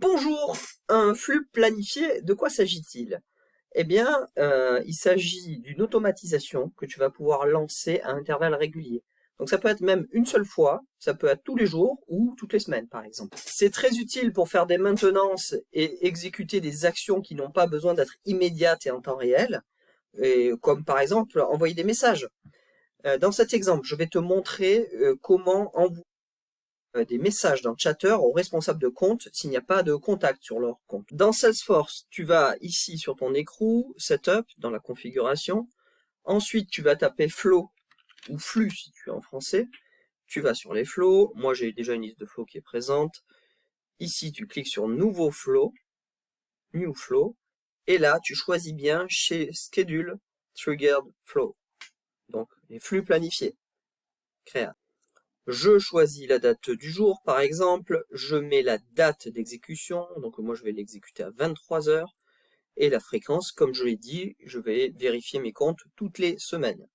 Bonjour, un flux planifié, de quoi s'agit-il? Eh bien, il s'agit d'une automatisation que tu vas pouvoir lancer à intervalles réguliers. Donc ça peut être même une seule fois, ça peut être tous les jours ou toutes les semaines par exemple. C'est très utile pour faire des maintenances et exécuter des actions qui n'ont pas besoin d'être immédiates et en temps réel, et comme par exemple envoyer des messages. Dans cet exemple, je vais te montrer comment envoyer des messages dans Chatter aux responsables de compte s'il n'y a pas de contact sur leur compte. Dans Salesforce, tu vas ici sur ton écrou, Setup, dans la configuration. Ensuite, tu vas taper Flow ou Flux si tu es en français. Tu vas sur les flows. Moi, j'ai déjà une liste de flows qui est présente. Ici, tu cliques sur Nouveau Flow, New Flow. Et là, tu choisis bien chez Schedule Triggered Flow. Donc, les flux planifiés. Créa. Je choisis la date du jour, par exemple, je mets la date d'exécution, donc moi je vais l'exécuter à 23 h, et la fréquence, comme je l'ai dit, je vais vérifier mes comptes toutes les semaines.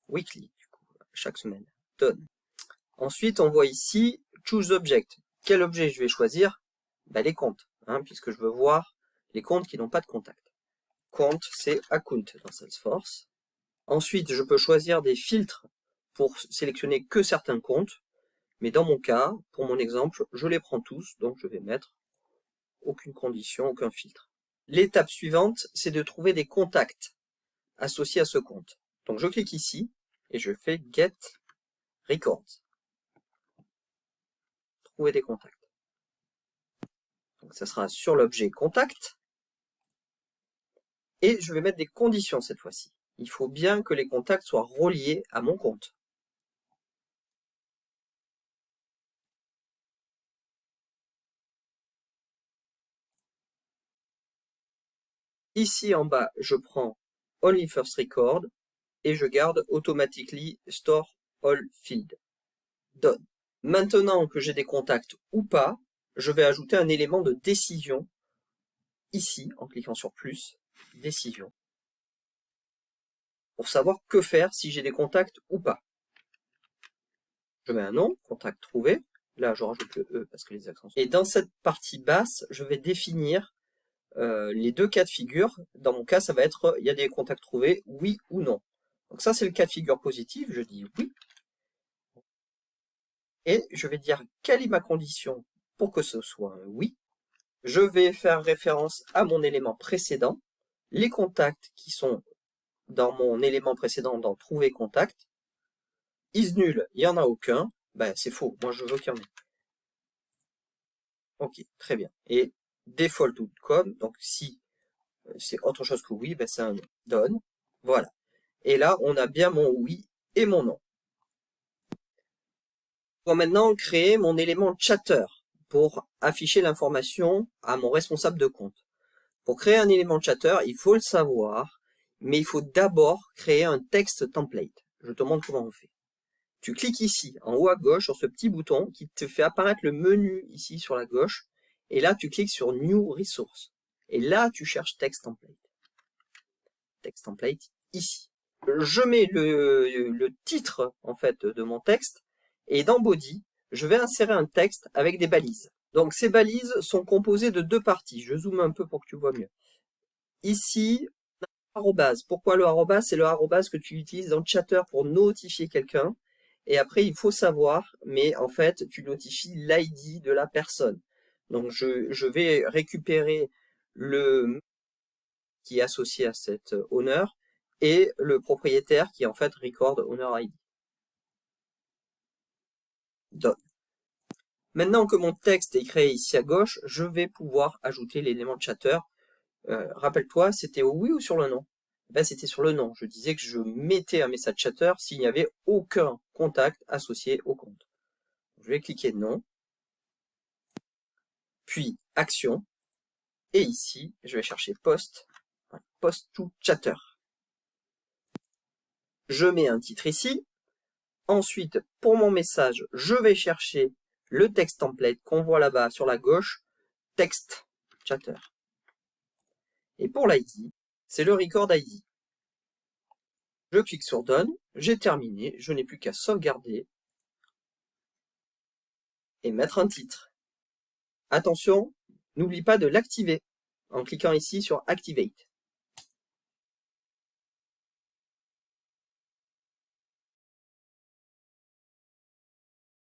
Weekly, du coup, chaque semaine. Done. Ensuite, on voit ici, Choose Object. Quel objet je vais choisir? Les comptes, puisque je veux voir les comptes qui n'ont pas de contact. Compte, c'est Account dans Salesforce. Ensuite, je peux choisir des filtres pour sélectionner que certains comptes. Mais dans mon cas, pour mon exemple, je les prends tous, donc je vais mettre aucune condition, aucun filtre. L'étape suivante, c'est de trouver des contacts associés à ce compte. Donc je clique ici et je fais Get Records. Trouver des contacts. Donc ça sera sur l'objet contact. Et je vais mettre des conditions cette fois-ci. Il faut bien que les contacts soient reliés à mon compte. Ici en bas, je prends Only First Record et je garde Automatically Store All Field. Done. Maintenant que j'ai des contacts ou pas, je vais ajouter un élément de décision ici, en cliquant sur plus, décision, pour savoir que faire si j'ai des contacts ou pas. Je mets un nom, contact trouvé, là je rajoute le E parce que les accents sont... Et dans cette partie basse, je vais définir les deux cas de figure. Dans mon cas, ça va être, il y a des contacts trouvés, oui ou non. Donc ça c'est le cas de figure positif, je dis oui. Et je vais dire quelle est ma condition pour que ce soit un oui. Je vais faire référence à mon élément précédent, les contacts qui sont dans mon élément précédent dans trouver contact. Is nul, il n'y en a aucun. C'est faux, moi je veux qu'il y en ait. Ok, très bien. Et default outcome, donc si c'est autre chose que oui, c'est un non. Done. Voilà. Et là, on a bien mon oui et mon non. On va maintenant créer mon élément chatter pour afficher l'information à mon responsable de compte. Pour créer un élément chatter, il faut le savoir, mais il faut d'abord créer un texte template. Je te montre comment on fait. Tu cliques ici, en haut à gauche, sur ce petit bouton qui te fait apparaître le menu ici sur la gauche. Et là, tu cliques sur New Resource. Et là, tu cherches Text Template. Text Template, ici. Je mets le titre, en fait, de mon texte. Et dans Body, je vais insérer un texte avec des balises. Donc, ces balises sont composées de deux parties. Je zoome un peu pour que tu vois mieux. Ici, arrobase. Pourquoi le arrobase? C'est le arrobase que tu utilises dans Chatter pour notifier quelqu'un. Et après, il faut savoir, mais en fait, tu notifies l'ID de la personne. Donc, je vais récupérer le qui est associé à cet owner et le propriétaire qui est en fait record owner ID. Done. Maintenant que mon texte est créé ici à gauche, je vais pouvoir ajouter l'élément de Chatter. Rappelle-toi, c'était au oui ou sur le non? C'était sur le non. Je disais que je mettais un message chatter s'il n'y avait aucun contact associé au compte. Je vais cliquer non, puis action, et ici, je vais chercher post, post to chatter. Je mets un titre ici. Ensuite, pour mon message, je vais chercher le texte template qu'on voit là-bas sur la gauche, text chatter. Et pour l'ID, c'est le record ID. Je clique sur Done, j'ai terminé, je n'ai plus qu'à sauvegarder et mettre un titre. Attention, n'oublie pas de l'activer en cliquant ici sur Activate.